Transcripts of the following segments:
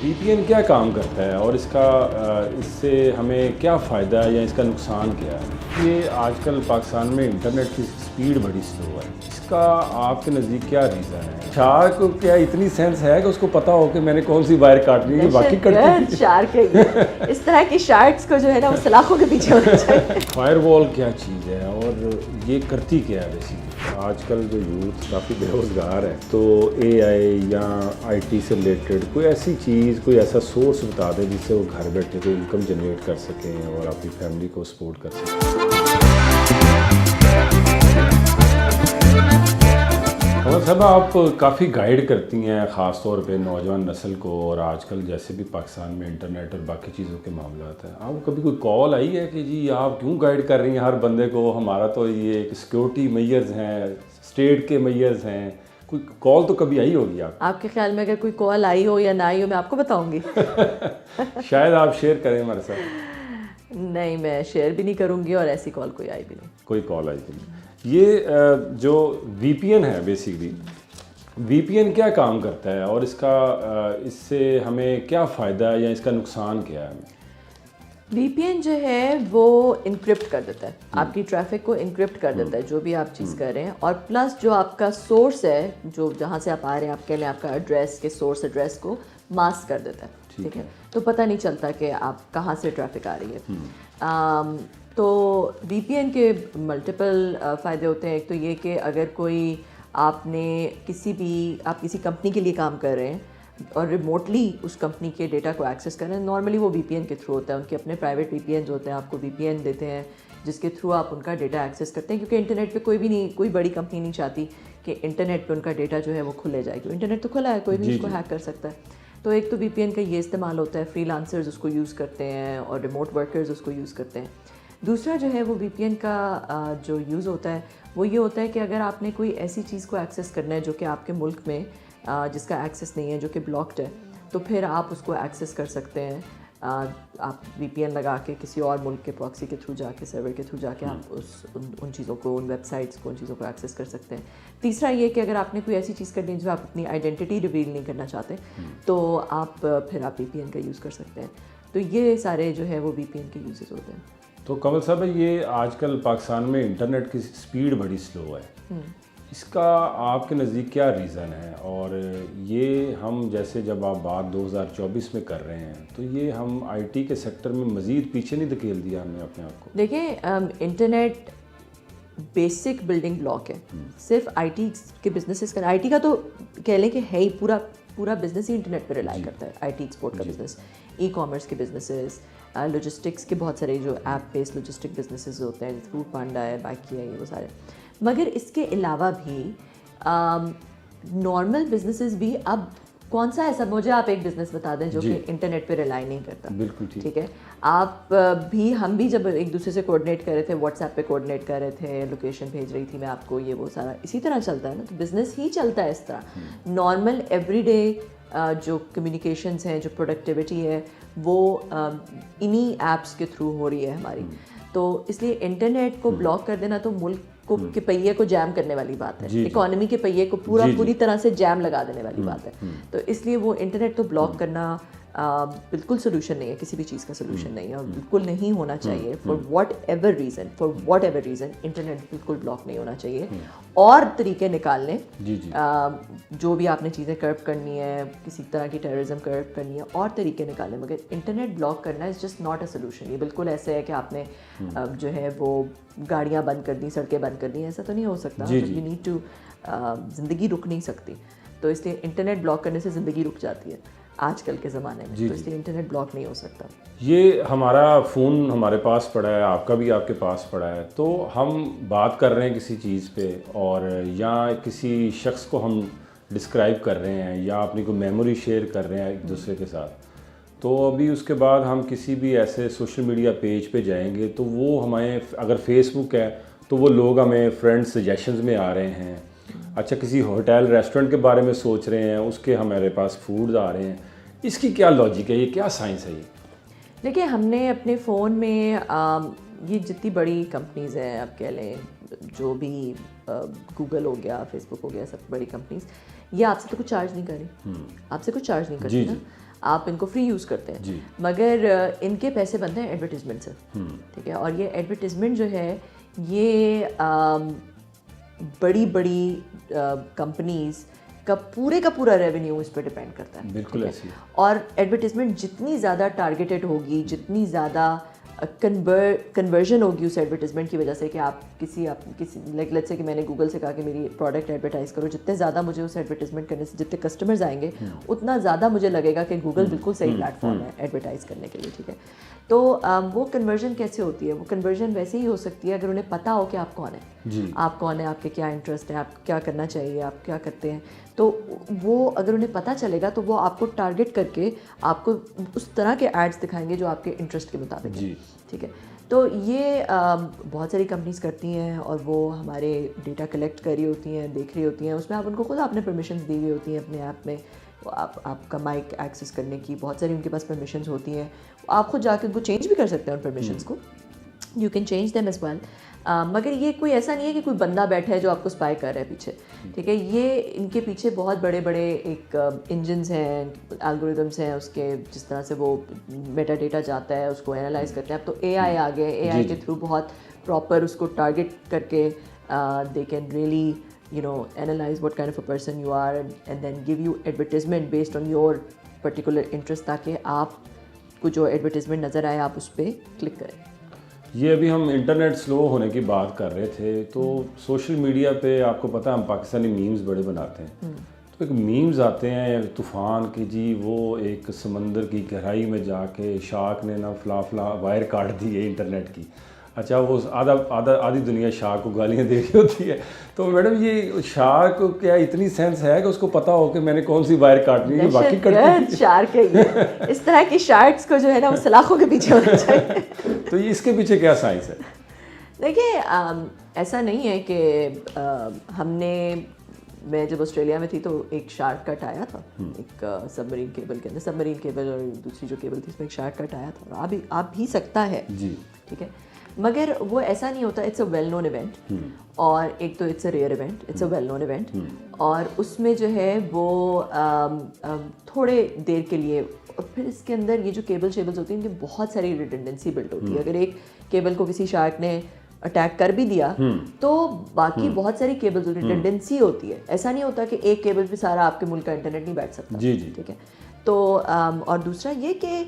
وی پی N کیا کام کرتا ہے اور اس سے ہمیں کیا فائدہ ہے یا اس کا نقصان کیا ہے؟ یہ آج کل پاکستان میں انٹرنیٹ کی سپیڈ بڑی سلو ہے، اس کا آپ کے نزدیک کیا ریزن ہے؟ شارک کو کیا اتنی سینس ہے کہ اس کو پتہ ہو کہ میں نے کون سی وائر کاٹنی ہے؟ باقی کٹتی شارک ہے اس طرح کی شارکس کو جو ہے نا وہ سلاخوں کے پیچھے ہونا چاہیے۔ فائر وال کیا چیز ہے اور یہ کرتی کیا ہے؟ بیسیکلی آج کل جو یوتھ کافی بے روزگار ہے، تو اے آئی یا آئی ٹی سے ریلیٹڈ کوئی ایسی چیز، کوئی ایسا سورس بتا دیں جس سے وہ گھر بیٹھے کوئی انکم جنریٹ کر سکیں اور اپنی فیملی کو سپورٹ کر سکیں۔ عمر صاحب، آپ کافی گائیڈ کرتی ہیں خاص طور پہ نوجوان نسل کو، اور آج کل جیسے بھی پاکستان میں انٹرنیٹ اور باقی چیزوں کے معاملات ہیں، آپ کو کبھی کوئی کال آئی ہے کہ جی آپ کیوں گائیڈ کر رہی ہیں ہر بندے کو؟ ہمارا تو یہ ایک سیکیورٹی میئرز ہیں، اسٹیٹ کے میئرز ہیں، کوئی کال تو کبھی آئی ہوگی آپ کے خیال میں اگر کوئی کال آئی ہو یا نہ آئی ہو میں آپ کو بتاؤں گی؟ شاید آپ شیئر کریں ہمارے ساتھ۔ نہیں، میں شیئر بھی نہیں کروں گی اور ایسی کال کوئی آئی بھی نہیں۔ کوئی کال آئی بھی نہیں۔ یہ جو وی پی این ہے، بیسیکلی وی پی این کیا کام کرتا ہے اور اس سے ہمیں کیا فائدہ ہے یا اس کا نقصان کیا ہے؟ وی پی این جو ہے وہ انکرپٹ کر دیتا ہے، آپ کی ٹریفک کو انکرپٹ کر دیتا ہے جو بھی آپ چیز کر رہے ہیں، اور پلس جو آپ کا سورس ہے، جو جہاں سے آپ آ رہے ہیں، آپ کہہ لیں آپ کا ایڈریس کے سورس ایڈریس کو ماسک کر دیتا ہے، ٹھیک ہے؟ تو پتہ نہیں چلتا کہ آپ کہاں سے ٹریفک آ رہی ہے۔ تو وی پی این کے ملٹیپل فائدے ہوتے ہیں۔ ایک تو یہ کہ اگر کوئی آپ کسی کمپنی کے لیے کام کر رہے ہیں اور ریموٹلی اس کمپنی کے ڈیٹا کو ایکسیس کر رہے ہیں، نارملی وہ وی پی این کے تھرو ہوتا ہے، ان کے اپنے پرائیویٹ وی پی اینز ہوتے ہیں، آپ کو وی پی این دیتے ہیں جس کے تھرو آپ ان کا ڈیٹا ایکسیس کرتے ہیں، کیونکہ انٹرنیٹ پہ کوئی بڑی کمپنی نہیں چاہتی کہ انٹرنیٹ پہ ان کا ڈیٹا جو ہے وہ کھلے جائے گا۔ انٹرنیٹ تو کھلا ہے، کوئی بھی اس کو ہیک کر سکتا ہے۔ تو ایک تو وی پی این کا یہ استعمال ہوتا ہے، فری لانسرز اس کو یوز کرتے ہیں اور ریموٹ ورکرز اس کو یوز کرتے ہیں۔ دوسرا جو ہے وہ وی پی این کا جو یوز ہوتا ہے وہ یہ ہوتا ہے کہ اگر آپ نے کوئی ایسی چیز کو ایکسیس کرنا ہے جو کہ آپ کے ملک میں جس کا ایکسیس نہیں ہے، جو کہ بلاکڈ ہے، تو پھر آپ اس کو ایکسیس کر سکتے ہیں۔ آپ وی پی این لگا کے کسی اور ملک کے پراکسی کے تھرو جا کے، سرور کے تھرو جا کے آپ ان چیزوں کو، ان ویب سائٹس کو، ان چیزوں کو ایکسیس کر سکتے ہیں۔ تیسرا یہ کہ اگر آپ نے کوئی ایسی چیز کرنی ہے جو آپ اپنی آئیڈینٹی ریویل نہیں کرنا چاہتے، تو آپ وی پی این کا یوز کر سکتے ہیں۔ تو یہ سارے جو ہے وہ وی پی این کے یوزز ہوتے ہیں۔ تو کمل صاحب، یہ آج کل پاکستان میں انٹرنیٹ کی سپیڈ بڑی سلو ہے، اس کا آپ کے نزدیک کیا ریزن ہے؟ اور یہ ہم جیسے جب آپ بات 2024 میں کر رہے ہیں، تو یہ ہم آئی ٹی کے سیکٹر میں مزید پیچھے نہیں دھکیل دیا ہم نے اپنے آپ کو؟ دیکھیں، انٹرنیٹ بیسک بلڈنگ بلاک ہے، صرف آئی ٹی کے بزنسز کا، آئی ٹی کا تو کہہ لیں کہ ہے ہی، پورا بزنس ہی انٹرنیٹ پہ ریلائی کرتا ہے۔ آئی ٹی ایکسپورٹ کا بزنس، ای کامرس کے بزنسز، لاجسٹکس کے بہت سارے جو ایپ بیس لاجسٹک بزنسز ہوتے ہیں، فروٹ پانڈا ہے، باقی ہے، یہ وہ سارے۔ مگر اس کے علاوہ بھی نارمل بزنسز بھی، اب کون سا ایسا، مجھے آپ ایک بزنس بتا دیں جو کہ انٹرنیٹ پہ ریلائی نہیں کرتا؟ بالکل ٹھیک ہے۔ ہم بھی جب ایک دوسرے سے کوآرڈینیٹ کر رہے تھے، واٹس ایپ پہ کوآرڈینیٹ کر رہے تھے، لوکیشن بھیج رہی تھی میں آپ کو، یہ وہ سارا اسی طرح چلتا ہے نا، تو بزنس ہی چلتا ہے اس طرح۔ نارمل ایوری ڈے جو کمیونیکیشنز ہیں، جو پروڈکٹیوٹی ہے، وہ انہی ایپس کے تھرو ہو رہی ہے ہماری۔ تو اس لیے انٹرنیٹ کو بلاک کر دینا تو ملک کے پہیے کو جیم کرنے والی بات ہے، اکانومی کے پہیے کو پوری طرح سے جیم لگا دینے والی بات ہے۔ تو اس لیے وہ انٹرنیٹ تو بلاک کرنا بالکل سولوشن نہیں ہے، کسی بھی چیز کا سولوشن نہیں ہے، اور بالکل نہیں ہونا چاہیے۔ For what ever reason internet بالکل بلاک نہیں ہونا چاہیے، اور طریقے نکال لیں جو بھی آپ نے چیزیں کرب کرنی ہے، کسی طرح کی ٹیررزم کرب کرنی ہے، اور طریقے نکالیں، مگر انٹرنیٹ بلاک کرنا is just not a solution. یہ بالکل ایسے ہے کہ آپ نے جو ہے وہ گاڑیاں بند کر دیں، سڑکیں بند کر دیں، ایسا تو نہیں ہو سکتا۔ یو نیڈ ٹو، زندگی رک نہیں سکتی، تو اس لیے انٹرنیٹ بلاک کرنے سے زندگی رک جاتی ہے آج کل کے زمانے میں، تو اس لیے انٹرنیٹ بلاک نہیں ہو سکتا۔ یہ ہمارا فون ہمارے پاس پڑا ہے، آپ کا بھی آپ کے پاس پڑا ہے، تو ہم بات کر رہے ہیں کسی چیز پہ، اور یا کسی شخص کو ہم ڈسکرائب کر رہے ہیں، یا اپنی کوئی میموری شیئر کر رہے ہیں ایک دوسرے کے ساتھ، تو ابھی اس کے بعد ہم کسی بھی ایسے سوشل میڈیا پیج پہ جائیں گے تو وہ ہمیں، اگر فیس بک ہے تو وہ لوگ ہمیں فرینڈ سجیشنز میں آ رہے ہیں، اچھا کسی ہوٹل ریسٹورنٹ کے بارے میں سوچ رہے ہیں، اس کے ہمارے پاس فوڈز آ رہے ہیں۔ اس کی کیا لاجک ہے؟ یہ کیا سائنس ہے؟ یہ دیکھیں، ہم نے اپنے فون میں یہ جتنی بڑی کمپنیز ہیں، آپ کہہ لیں جو بھی گوگل ہو گیا، فیس بک ہو گیا، سب بڑی کمپنیز، یہ آپ سے تو کچھ چارج نہیں کر رہی، آپ سے کچھ چارج نہیں کرتی نا۔ آپ ان کو فری یوز کرتے ہیں جی. مگر ان کے پیسے بنتے ہیں ایڈورٹیزمنٹ سے, ٹھیک ہے. اور یہ ایڈورٹیزمنٹ جو ہے یہ بڑی بڑی کمپنیز کا پورا ریونیو اس پہ ڈپینڈ کرتا ہے. بالکل ایسی. اور ایڈورٹیزمنٹ جتنی زیادہ ٹارگیٹڈ ہوگی, جتنی زیادہ کنورژن ہوگی اس ایڈورٹیزمنٹ کی وجہ سے کہ آپ کسی لائک لیٹس سے کہ میں نے گوگل سے کہا کہ میری پروڈکٹ ایڈورٹائز کرو, جتنے زیادہ مجھے اس ایڈورٹیزمنٹ کرنے سے جتنے کسٹمرز آئیں گے اتنا زیادہ مجھے لگے گا کہ گوگل بالکل صحیح پلیٹ فارم ہے ایڈورٹائز کرنے کے لیے, ٹھیک ہے. تو وہ کنورژن کیسے ہوتی ہے؟ وہ کنورژن ویسے ہی ہو سکتی ہے اگر انہیں پتہ ہو کہ آپ کون ہیں, آپ کون ہیں, آپ کے کیا انٹرسٹ ہیں, آپ کیا کرنا چاہیے, آپ کیا کرتے ہیں. تو وہ اگر انہیں پتہ چلے گا تو وہ آپ کو ٹارگیٹ کر کے آپ کو اس طرح کے ایڈس دکھائیں گے جو آپ کے انٹرسٹ کے مطابق ہیں, ٹھیک ہے. تو یہ بہت ساری کمپنیز کرتی ہیں اور وہ ہمارے ڈیٹا کلیکٹ کر رہی ہوتی ہیں, دیکھ رہی ہوتی ہیں. اس میں آپ ان کو خود آپ نے پرمیشنز دی ہوئی ہوتی ہیں اپنے ایپ میں, آپ کا مائک ایکسیس کرنے کی بہت ساری ان کے پاس پرمیشنز ہوتی ہیں. آپ خود جا کے ان کو چینج بھی کر سکتے ہیں ان پرمیشنز کو, you can change them as well. مگر یہ کوئی ایسا نہیں ہے کہ کوئی بندہ بیٹھا ہے جو آپ کو اسپائی کر رہا ہے پیچھے, ٹھیک ہے. یہ ان کے پیچھے بہت بڑے بڑے ایک انجنز ہیں, الگوریدمس ہیں اس کے, جس طرح سے وہ میٹا ڈیٹا جاتا ہے اس کو اینالائز کرتے ہیں. اب تو اے آئی آ گئے, اے آئی کے تھرو بہت پراپر اس کو ٹارگیٹ کر کے they can really analyze what kind of a person you are and then give you advertisement based on your particular interest, تاکہ آپ کو جو ایڈورٹیزمنٹ نظر آئے آپ اس پہ کلک کریں. یہ ابھی ہم انٹرنیٹ سلو ہونے کی بات کر رہے تھے, تو سوشل میڈیا پہ آپ کو پتہ ہے ہم پاکستانی میمز بڑے بناتے ہیں. تو ایک میمز آتے ہیں طوفان کی, جی وہ ایک سمندر کی گہرائی میں جا کے شارک نے نا فلا وائر کاٹ دی ہے انٹرنیٹ کی. اچھا وہ آدھی دنیا شارک کو گالیاں دے رہی ہوتی ہے. تو میڈم یہ شارک کو کیا اتنی سینس ہے کہ اس کو پتہ ہو کہ میں نے کون سی وائر کاٹنی ہے؟ باقی کٹتی شارک ہے. اس طرح کی شارکس کو جو ہے نا وہ سلاخوں کے پیچھے ہونا چاہیے. تو یہ اس کے پیچھے کیا سائنس ہے؟ دیکھیے ایسا نہیں ہے کہ میں جب آسٹریلیا میں تھی تو ایک شارک کٹ آیا تھا ایک سب مرین کیبل کے اندر, سب مرین کیبل اور دوسری جو کیبل تھی اس میں ایک شارک کٹ آیا تھا, اور آ بھی سکتا ہے, جی ٹھیک ہے. مگر وہ ایسا نہیں ہوتا, it's a well known event, اور ایک تو it's a rare event, it's a well known event, اور اس میں جو ہے وہ تھوڑے دیر کے لیے, اور پھر اس کے اندر یہ جو کیبلز ہوتی ہیں ان کی بہت ساری ریڈنڈنسی بلٹ ہوتی ہے. اگر ایک کیبل کو کسی شارک نے اٹیک کر بھی دیا تو باقی بہت ساری کیبلز ریڈنڈنسی ہوتی ہے. ایسا نہیں ہوتا کہ ایک کیبل پہ سارا آپ کے ملک کا انٹرنیٹ نہیں بیٹھ سکتا, ٹھیک ہے. تو اور دوسرا یہ کہ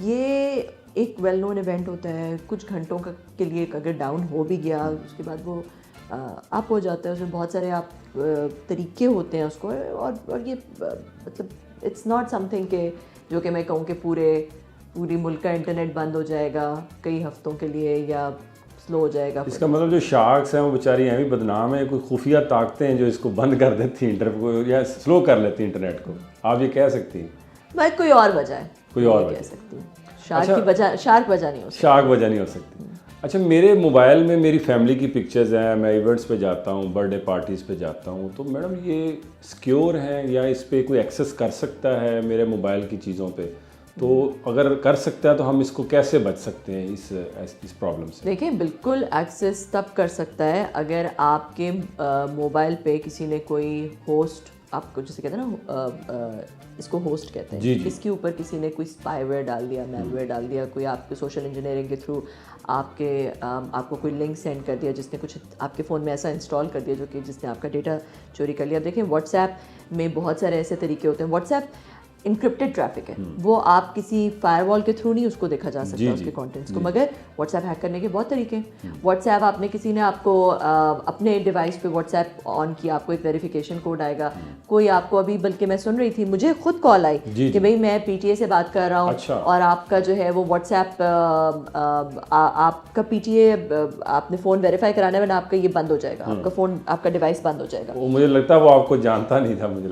یہ ایک ویل نون ایونٹ ہوتا ہے, کچھ گھنٹوں کے لیے اگر ڈاؤن ہو بھی گیا اس کے بعد وہ اپ ہو جاتا ہے. اس میں بہت سارے آپ طریقے ہوتے ہیں اس کو, اور یہ مطلب اٹس ناٹ سم تھنگ کہ جو کہ میں کہوں کہ پوری ملک کا انٹرنیٹ بند ہو جائے گا کئی ہفتوں کے لیے یا سلو ہو جائے گا. اس کا مطلب جو شارکس ہیں وہ بیچاری ہیں بھی بدنام ہیں, کوئی خفیہ طاقتیں ہیں جو اس کو بند کر دیتی ہیں انٹرنیٹ کو یا سلو کر لیتی ہیں انٹرنیٹ کو, آپ یہ کہہ سکتی ہیں؟ بھائی کوئی اور وجہ ہے, کوئی اور کہہ سکتی ہوں. شارک وجہ نہیں ہو سکتی. اچھا میرے موبائل میں میری فیملی کی پکچرز ہیں, میں ایونٹس پہ جاتا ہوں, برتھ ڈے پارٹیز پہ جاتا ہوں, تو میڈم یہ سیکیور ہیں یا اس پہ کوئی ایکسیس کر سکتا ہے میرے موبائل کی چیزوں پہ؟ تو اگر کر سکتا ہے تو ہم اس کو کیسے بچ سکتے ہیں اس پرابلم سے؟ دیکھیں بالکل ایکسیس تب کر سکتا ہے اگر آپ کے موبائل پہ کسی نے کوئی ہوسٹ, آپ کو جسے کہتے ہیں نا اس کو ہوسٹ کہتے ہیں, اس کے اوپر کسی نے کوئی اسپائی ویئر ڈال دیا, میل ویئر ڈال دیا, کوئی آپ کے سوشل انجینئرنگ کے تھرو آپ کو کوئی لنک سینڈ کر دیا جس نے کچھ آپ کے فون میں ایسا انسٹال کر دیا جس نے آپ کا ڈیٹا چوری کر لیا. دیکھیں واٹس ایپ میں بہت سارے ایسے طریقے ہوتے ہیں. واٹس ایپ انکرپٹڈ ٹریفک ہے, وہ آپ کسی فائر وال کے تھرو نہیں اس کو دیکھا جا سکتا اس کے کانٹینٹس کو, مگر واٹس ایپ ہیک کرنے کے بہت طریقے ہیں. واٹس ایپ آپ نے کسی نے آپ کو اپنے ڈیوائس پہ واٹس ایپ آن کیا, آپ کو ایک ویریفیکیشن کوڈ آئے گا, کوئی آپ کو ابھی بلکہ میں سن رہی تھی مجھے خود کال آئی کہ بھائی میں پی ٹی اے سے بات کر رہا ہوں اور آپ کا جو ہے وہ واٹس ایپ آپ کا پی ٹی اے آپ نے فون ویریفائی کرانا ہے, آپ کا یہ بند ہو جائے گا, آپ کا فون آپ کا ڈیوائس بند ہو جائے گا. مجھے لگتا ہے وہ آپ کو جانتا نہیں تھا, مجھے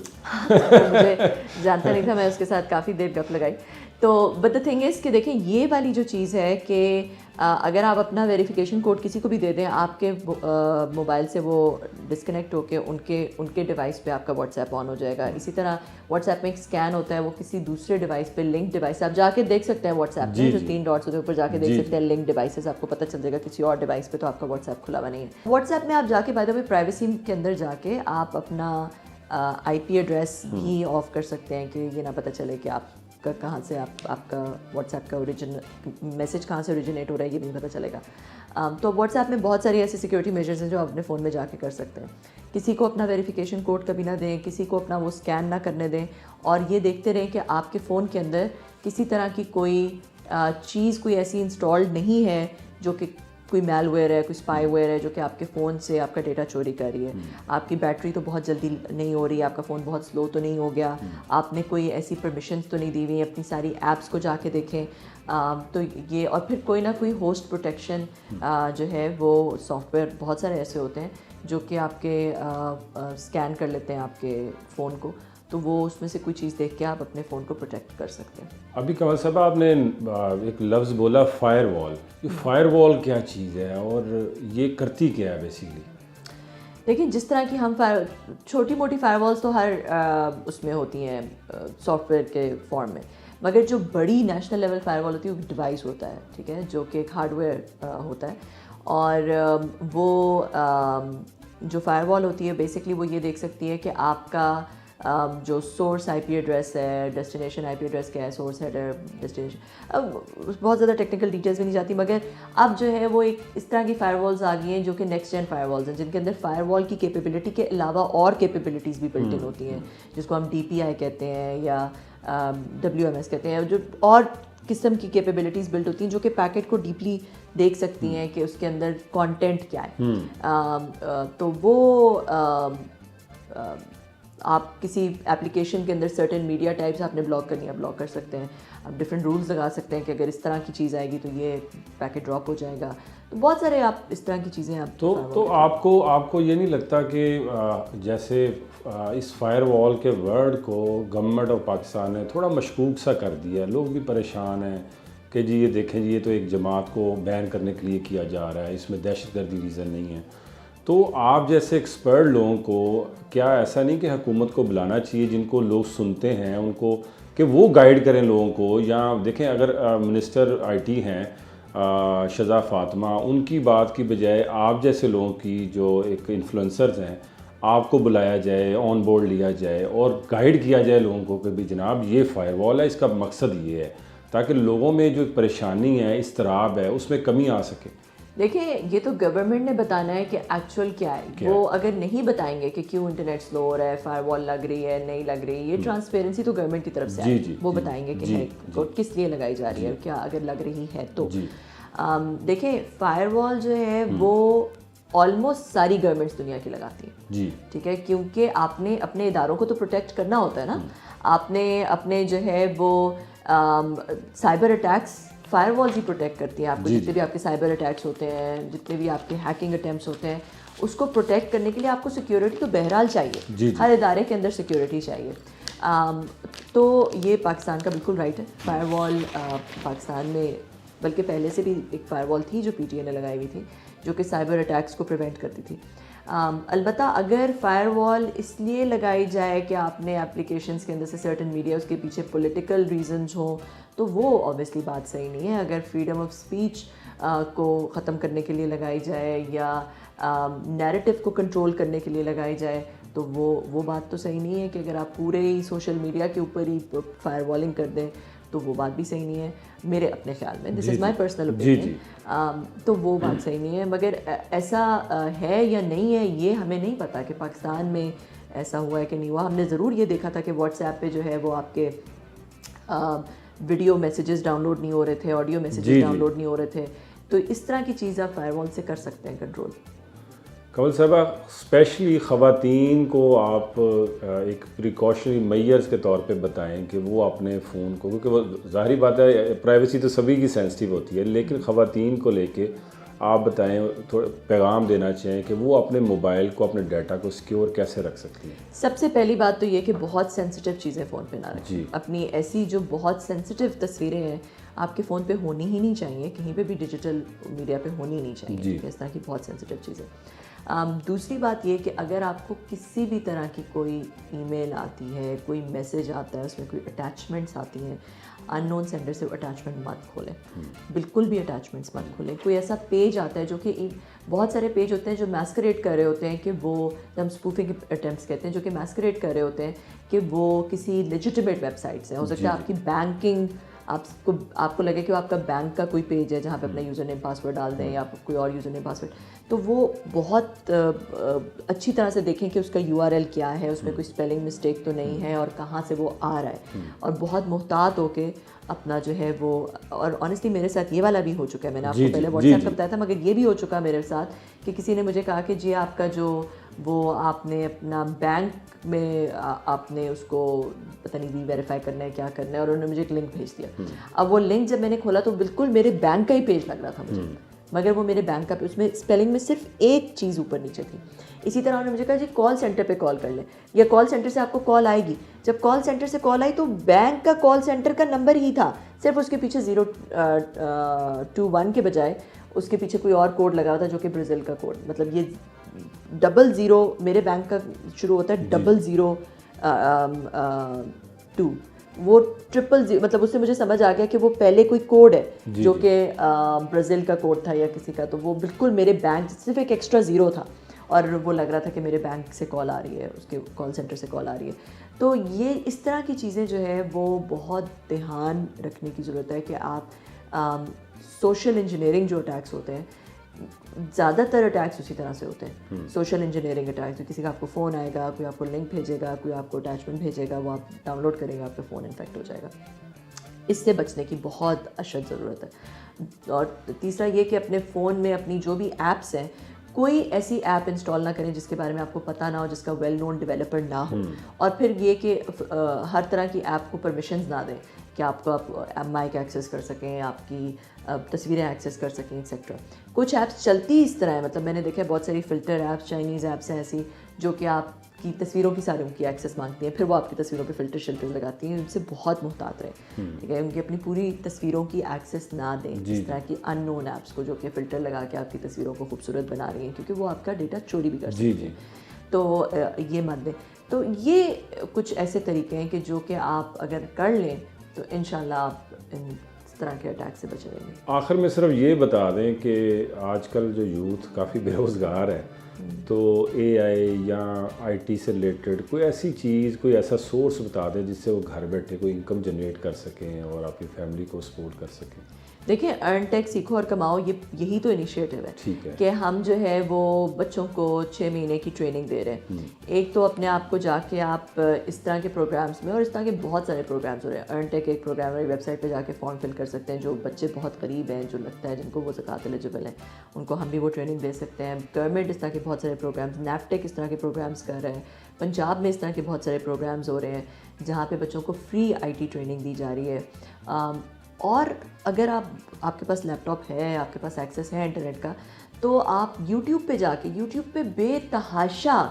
جانتا نہیں تھا, میں اس کے ساتھ کافی دیر گپ لگائی. تو بٹ دا تھنگ از کہ دیکھیں یہ والی جو چیز ہے کہ اگر آپ اپنا ویریفیکیشن کوڈ کسی کو بھی دے دیں, آپ کے موبائل سے وہ ڈسکنیکٹ ہو کے ان کے ڈیوائس پہ آپ کا واٹس ایپ آن ہو جائے گا. اسی طرح واٹس ایپ میں ایک اسکین ہوتا ہے, وہ کسی دوسرے ڈیوائس پہ لنک ڈیوائس آپ جا کے دیکھ سکتے ہیں. واٹس ایپ میں جو 3 ڈاٹس ہوتے ہیں اوپر جا کے دیکھ سکتے ہیں لنک ڈیوائسز, آپ کو پتہ چل جائے گا کسی اور ڈیوائس پہ تو آپ کا واٹس ایپ کھلا ہوا نہیں ہے. واٹس ایپ میں آپ جا کے بائی دا وے پرائیویسی کے اندر جا کے آپ اپنا آئی پی ایڈریس بھی آف کر سکتے ہیں کہ یہ نہ پتہ چلے کہ آپ کا کہاں سے آپ کا واٹس ایپ کا میسج کہاں سے اوریجنیٹ ہو رہا ہے، یہ نہیں پتہ چلے گا. تو واٹس ایپ میں بہت ساری ایسی سیکورٹی میجرز ہیں جو آپ اپنے فون میں جا کے کر سکتے ہیں. کسی کو اپنا ویریفیکیشن کوڈ کبھی نہ دیں، کسی کو اپنا وہ اسکین نہ کرنے دیں، اور یہ دیکھتے رہیں کہ آپ کے فون کے اندر کسی طرح کی کوئی چیز کوئی ایسی انسٹالڈ نہیں ہے جو کہ کوئی میل ویئر ہے، کوئی اسپائی ویئر ہے جو کہ آپ کے فون سے آپ کا ڈیٹا چوری کر رہی ہے. آپ کی بیٹری تو بہت جلدی نہیں ہو رہی، آپ کا فون بہت سلو تو نہیں ہو گیا، آپ نے کوئی ایسی پرمیشنز تو نہیں دی ہوئی. اپنی ساری ایپس کو جا کے دیکھیں. تو یہ، اور پھر کوئی نہ کوئی ہوسٹ پروٹیکشن جو ہے وہ سافٹ ویئر بہت سارے ایسے ہوتے ہیں جو کہ آپ کے اسکین کر لیتے ہیں آپ کے فون کو، تو وہ اس میں سے کوئی چیز دیکھ کے آپ اپنے فون کو پروٹیکٹ کر سکتے ہیں. ابھی کمل صاحب آپ نے ایک لفظ بولا فائر وال. یہ فائر وال کیا چیز ہے اور یہ کرتی کیا ہے بیسیکلی؟ لیکن جس طرح کی ہم چھوٹی موٹی فائر والس تو ہر اس میں ہوتی ہیں سافٹ ویئر کے فارم میں، مگر جو بڑی نیشنل لیول فائر وال ہوتی ہے وہ ڈیوائس ہوتا ہے، ٹھیک ہے، جو کہ ایک ہارڈ ویئر ہوتا ہے. اور وہ جو فائر وال ہوتی ہے بیسکلی وہ یہ دیکھ سکتی ہے کہ آپ کا جو سورس آئی پی ایڈریس ہے، ڈیسٹینیشن آئی پی ایڈریس کیا ہے، سورس ہیڈر، ڈیسٹینیشن، اب بہت زیادہ ٹیکنیکل ڈیٹیلز بھی نہیں جاتی، مگر اب جو ہے وہ ایک اس طرح کی فائر والز آ گئی ہیں جو کہ نیکسٹ جن فائر والز ہیں، جن کے اندر فائر وال کی کیپیبلٹی کے علاوہ اور کیپیبلٹیز بھی بلٹ ان ہوتی ہیں، جس کو ہم ڈی پی آئی کہتے ہیں یا ڈبلیو ایم ایس کہتے ہیں، جو اور قسم کی کیپیبلٹیز بلٹ ہوتی ہیں جو کہ پیکٹ کو ڈیپلی دیکھ سکتی ہیں کہ اس کے اندر کانٹینٹ کیا ہے. تو وہ آپ کسی اپلیکیشن کے اندر سرٹن میڈیا ٹائپس آپ نے بلاک کرنی ہے، بلاک کر سکتے ہیں. آپ ڈفرینٹ رولز لگا سکتے ہیں کہ اگر اس طرح کی چیز آئے گی تو یہ پیکٹ ڈراپ ہو جائے گا. تو بہت سارے آپ اس طرح کی چیزیں آپ تو آپ کو یہ نہیں لگتا کہ جیسے اس فائر وال کے ورڈ کو گورنمنٹ آف پاکستان نے تھوڑا مشکوک سا کر دیا ہے؟ لوگ بھی پریشان ہیں کہ جی یہ دیکھیں جی یہ تو ایک جماعت کو بین کرنے کے لیے کیا جا رہا ہے، اس میں دہشت گردی ریزن نہیں ہے. تو آپ جیسے ایکسپرٹ لوگوں کو کیا ایسا نہیں کہ حکومت کو بلانا چاہیے جن کو لوگ سنتے ہیں ان کو، کہ وہ گائیڈ کریں لوگوں کو؟ یا دیکھیں اگر منسٹر آئی ٹی ہیں شزا فاطمہ، ان کی بات کی بجائے آپ جیسے لوگوں کی جو ایک انفلوئنسرز ہیں آپ کو بلایا جائے، آن بورڈ لیا جائے اور گائیڈ کیا جائے لوگوں کو کہ بھی جناب یہ فائر وال ہے، اس کا مقصد یہ ہے، تاکہ لوگوں میں جو پریشانی ہے، اضطراب ہے، اس میں کمی آ سکے. دیکھیں یہ تو گورنمنٹ نے بتانا ہے کہ ایکچوئل کیا ہے. وہ اگر نہیں بتائیں گے کہ کیوں انٹرنیٹ سلو ہو رہا ہے، فائر وال لگ رہی ہے نہیں لگ رہی، یہ ٹرانسپیرنسی تو گورنمنٹ کی طرف سے آئے گی. وہ بتائیں گے کہ کس لیے لگائی جا رہی ہے، کیا اگر لگ رہی ہے تو. دیکھیں فائر وال جو ہے وہ آلموسٹ ساری گورنمنٹس دنیا کی لگاتی ہیں، ٹھیک ہے، کیونکہ آپ نے اپنے اداروں کو تو پروٹیکٹ کرنا ہوتا ہے نا. آپ نے اپنے جو ہے وہ سائبر اٹیکس فائر والز ہی پروٹیکٹ کرتی ہیں آپ کو. جتنے بھی آپ کے سائبر اٹیکس ہوتے ہیں، جتنے بھی آپ کے ہیکنگ اٹیمپٹس ہوتے ہیں، اس کو پروٹیکٹ کرنے کے لیے آپ کو سیکیورٹی تو بہرحال چاہیے. ہر ادارے کے اندر سیکیورٹی چاہیے. تو یہ پاکستان کا بالکل رائٹ ہے. فائر وال پاکستان میں بلکہ پہلے سے بھی ایک فائر وال تھی جو پی ٹی اے نے لگائی ہوئی تھی، جو کہ سائبر اٹیکس کو پریونٹ کرتی تھی. البتہ اگر فائر وال اس لیے لگائی جائے کہ آپ نے اپلیکیشنس کے اندر سے سرٹن میڈیا اس کے پیچھے پولیٹیکل ریزنز ہوں تو وہ اوبیسلی بات صحیح نہیں ہے. اگر فریڈم آف اسپیچ کو ختم کرنے کے لیے لگائی جائے یا نیریٹو کو کنٹرول کرنے کے لیے لگائی جائے تو وہ بات تو صحیح نہیں ہے. کہ اگر آپ پورے ہی سوشل میڈیا کے اوپر ہی فائر والنگ کر دیں تو وہ بات بھی صحیح نہیں ہے میرے اپنے خیال میں. دس از مائی پرسنل اوپینین. تو وہ بات صحیح نہیں ہے. مگر ایسا ہے یا نہیں ہے یہ ہمیں نہیں پتہ کہ پاکستان میں ایسا ہوا ہے کہ نہیں ہوا. ہم نے ضرور یہ دیکھا تھا کہ واٹس ایپ پہ جو ہے وہ آپ کے ویڈیو میسیجز ڈاؤن لوڈ نہیں ہو رہے تھے، آڈیو میسیجز ڈاؤن لوڈ نہیں ہو رہے تھے. تو اس طرح کی چیز آپ فائر وال سے کر سکتے ہیں کنٹرول. کنول صاحبہ اسپیشلی خواتین کو آپ ایک پریکاشنری میئرز کے طور پہ بتائیں کہ وہ اپنے فون کو، کیونکہ وہ ظاہری بات ہے پرائیویسی تو سبھی کی سینسٹیو ہوتی ہے، لیکن خواتین کو لے کے آپ بتائیں، تھوڑا پیغام دینا چاہیں کہ وہ اپنے موبائل کو، اپنے ڈیٹا کو سیکیور کیسے رکھ سکتی ہیں. سب سے پہلی بات تو یہ کہ بہت سینسٹیو چیزیں فون پہ نہ رکھیں. اپنی ایسی جو بہت سینسٹیو تصویریں ہیں آپ کے فون پہ ہونی ہی نہیں چاہیے، کہیں پہ بھی ڈیجیٹل میڈیا پہ ہونی نہیں چاہیے. اس طرح کی بہت سینسٹیو چیزیں. دوسری بات یہ کہ اگر آپ کو کسی بھی طرح کی کوئی ای میل آتی ہے، کوئی میسج آتا ہے، اس میں کوئی اٹیچمنٹس آتی ہیں، ان نون سینڈر سے اٹیچمنٹ مت کھولیں, بالکل بھی اٹیچمنٹس مت کھولیں. کوئی ایسا پیج آتا ہے جو کہ بہت سارے پیج ہوتے ہیں جو میسکریٹ کر رہے ہوتے ہیں کہ وہ ہم اسپوفنگ اٹیمپٹس کہتے ہیں, جو کہ میسکریٹ کر رہے ہوتے ہیں کہ وہ کسی لیجیٹیمیٹ ویب سائٹ سے, ہو سکتا ہے آپ کی بینکنگ, آپ کو لگے کہ آپ کا بینک کا کوئی پیج ہے جہاں پہ اپنا یوزر نیم پاسورڈ ڈال دیں یا کوئی اور یوزر نیم پاسورڈ, تو وہ بہت اچھی طرح سے دیکھیں کہ اس کا URL کیا ہے, اس میں کوئی اسپیلنگ مسٹیک تو نہیں ہے اور کہاں سے وہ آ رہا ہے, اور بہت محتاط ہو کے اپنا جو ہے وہ. اور آنیسٹلی میرے ساتھ یہ والا بھی ہو چکا ہے, میں نے آپ کو پہلے واٹس ایپ کا بتایا تھا, مگر یہ بھی ہو چکا میرے ساتھ کہ کسی نے مجھے کہا کہ جی آپ کا جو وہ آپ نے اپنا بینک میں آپ نے اس کو پتہ نہیں ری ویریفائی کرنا ہے کیا کرنا ہے, اور انہوں نے مجھے ایک لنک بھیج دیا. اب وہ لنک جب میں نے کھولا تو بالکل میرے بینک کا ہی پیج لگ رہا تھا مجھے, مگر وہ میرے بینک کا, اس میں اسپیلنگ میں صرف ایک چیز اوپر نیچے تھی. اسی طرح انہوں نے مجھے کہا جی کال سینٹر پہ کال کر لیں, یا کال سینٹر سے آپ کو کال آئے گی. جب کال سینٹر سے کال آئی تو بینک کا کال سینٹر کا نمبر ہی تھا, صرف اس کے پیچھے 021 کے بجائے اس کے پیچھے کوئی اور کوڈ لگا ہوا تھا جو کہ برازیل کا کوڈ, مطلب یہ 00 میرے بینک کا شروع ہوتا ہے 002, وہ 000, مطلب اس سے مجھے سمجھ آ گیا کہ وہ پہلے کوئی کوڈ ہے جو کہ برازیل کا کوڈ تھا یا کسی کا, تو وہ بالکل میرے بینک صرف ایک ایکسٹرا 0 تھا, اور وہ لگ رہا تھا کہ میرے بینک سے کال آ رہی ہے, اس کے کال سینٹر سے کال آ رہی ہے. تو یہ اس طرح کی چیزیں جو ہے وہ بہت دھیان رکھنے کی ضرورت ہے کہ آپ سوشل انجینئرنگ جو اٹیکس ہوتے ہیں, زیادہ تر اٹیکس اسی طرح سے ہوتے ہیں, سوشل انجینئرنگ اٹیکس. کسی کا آپ کو فون آئے گا, کوئی آپ کو لنک بھیجے گا, کوئی آپ کو اٹیچمنٹ بھیجے گا, وہ آپ ڈاؤن لوڈ کریں گے, آپ کا فون انفیکٹ ہو جائے گا. اس سے بچنے کی بہت اشد ضرورت ہے. اور تیسرا یہ کہ اپنے فون میں اپنی جو بھی ایپس ہیں, کوئی ایسی ایپ انسٹال نہ کریں جس کے بارے میں آپ کو پتہ نہ ہو, جس کا ویل نون ڈیولپر نہ ہو. اور پھر یہ کہ ہر طرح کی ایپ کو پرمیشنز نہ دیں کہ آپ کو مائک ایکسیس کر سکیں, آپ کی تصویریں ایکسیس کر سکیں ایکسیکٹرا. کچھ ایپس چلتی اس طرح ہے, مطلب میں نے دیکھا بہت ساری فلٹر ایپس, چائنیز ایپس ہیں ایسی جو کہ آپ کی تصویروں کی ساری ان کی ایکسیس مانگتی ہیں, پھر وہ آپ کی تصویروں پہ فلٹر شلٹر لگاتی ہیں. ان سے بہت محتاط رہیں, ٹھیک ہے, ان کی اپنی پوری تصویروں کی ایکسیس نہ دیں اس طرح کی ان نون ایپس کو جو کہ فلٹر لگا کے آپ کی تصویروں کو خوبصورت بنا رہی ہیں, کیونکہ وہ آپ کا ڈیٹا چوری بھی کر سکتی ہیں. تو یہ مت دیں. تو یہ کچھ ایسے طریقے ہیں کہ جو کہ آپ اگر کر لیں تو انشاءاللہ آپ اس طرح کے اٹیک سے بچ رہیں گے. آخر میں صرف یہ بتا دیں کہ آج کل جو یوتھ کافی بے روزگار ہے, تو AI یا IT سے ریلیٹڈ کوئی ایسی چیز, کوئی ایسا سورس بتا دیں جس سے وہ گھر بیٹھے کوئی انکم جنریٹ کر سکیں اور اپنی فیملی کو سپورٹ کر سکیں. دیکھیں, ارن ٹیک سیکھو اور کماؤ, یہی تو انیشیٹو ہے کہ ہم جو ہے وہ بچوں کو 6 مہینے کی ٹریننگ دے رہے ہیں. ایک تو اپنے آپ کو جا کے آپ اس طرح کے پروگرامس میں, اور اس طرح کے بہت سارے پروگرامس ہو رہے ہیں. ارن ٹیک ایک پروگرام ہے, ویب سائٹ پہ جا کے فارم فل کر سکتے ہیں. جو بچے بہت قریب ہیں, جو لگتا ہے جن کو وہ زکوٰۃ ایلیجبل ہیں, ان کو ہم بھی وہ ٹریننگ دے سکتے ہیں. گورنمنٹ اس طرح کے بہت سارے پروگرامس, نیپٹیک اس طرح کے پروگرامس کر رہے ہیں. پنجاب میں اس طرح کے بہت سارے پروگرامس ہو رہے ہیں جہاں پہ بچوں کو فری IT ٹریننگ دی جا رہی ہے. اور اگر آپ کے پاس لیپ ٹاپ ہے, آپ کے پاس ایکسیس ہے انٹرنیٹ کا, تو آپ یوٹیوب پہ جا کے, یوٹیوب پہ بے تحاشا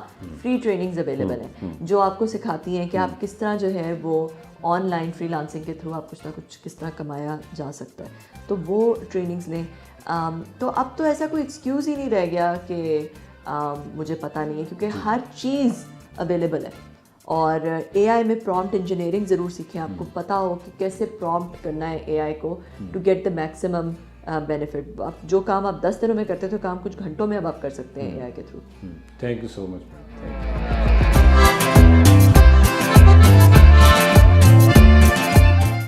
فری ٹریننگز اویلیبل ہیں جو آپ کو سکھاتی ہیں کہ آپ کس طرح جو ہے وہ آن لائن فری لانسنگ کے تھرو آپ کچھ نہ کچھ کس طرح کمایا جا سکتا ہے. تو وہ ٹریننگز لیں. تو اب تو ایسا کوئی ایکسکیوز ہی نہیں رہ گیا کہ مجھے پتہ نہیں ہے, کیونکہ ہر چیز اویلیبل ہے. اور AI میں پرومپٹ انجینئرنگ ضرور سیکھیں, آپ کو پتہ ہو کہ کیسے پرومپٹ کرنا ہے AI کو to get the maximum benefit. جو کام آپ 10 دنوں میں کرتے تھے, کام کچھ گھنٹوں میں اب آپ کر سکتے ہیں AI کے through. Thank you so much.